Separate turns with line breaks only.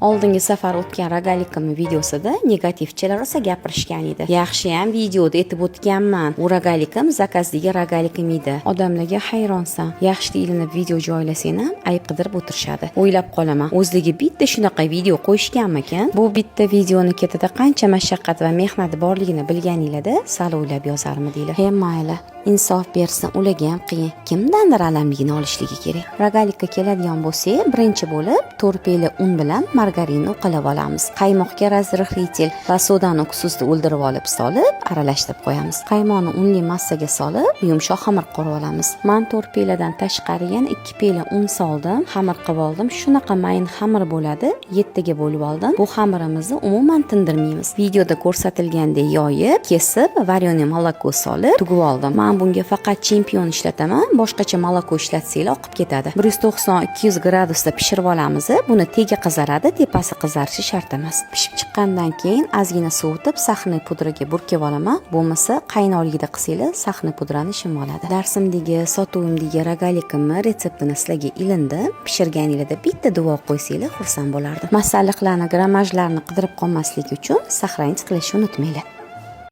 Oldingi safar o'tgan rogalikim videosida negativchilar rosa gapirishgan edi. Yaxshiyam videoda aytib o'tganman. U rogalikim zakazdagi rogalikim edi. Odamlarga hayronsan. Yaxshi ilinib video joylasang ham ayb qidirib o'tirishadi. O'ylab qolaman, o'zligi bitta shunaqa video qo'yishganmikan? Bu bitta videoni ketida qancha mashaqqat va mehnat borligini bilganinglarda sal o'ylab yozarmidinglar. He mayli, insof bersin, ularga ham qiyin. Kimdandir alamligini olishligi kerak. Rogalikka keladigan bo'lsak, birinchi bo'lib 4 peli un bilan margarinni uqalab olamiz. Qaymoqga razrixitel va sodani kusuzda o'ldirib olib solib, aralashtirib qo'yamiz. Qaymoqni unli massaga solib, yumshoq xamir qilib olamiz. Men 4 peladan tashqari yana 2 pela un soldim, xamir qilib oldim. Shunaqa mayin xamir bo'ladi, 7 ga bo'lib oldim. Bu xamirimizni umuman tindirmaymiz. Videoda ko'rsatilgandek yoyib, kesib, varyoniy moloko solib, tugib oldim. Men bunga faqat chempion ishlataman, boshqacha moloko ishlatsanglar oqib ketadi. 190-200 gradusda pishirib olamiz. Buni tegi qizaradi, tepasi qizarishi shart emas. Pishib chiqqandan keyin ozgina sovutib, saxni pudraga burkib olaman. Bo'lmasa, qaynolligida qilsanglar, saxni pudrani shimib oladi. Darsimdagi, sotuvimdagi rogalikimni retseptini sizlarga ilindim. Pishirganingizda bitta duo qo'ysanglar, xursand bo'lardim. Masalliqlarni, grammajlarni qidirib qolmaslik uchun saqlangiz qilishni unutmanglar.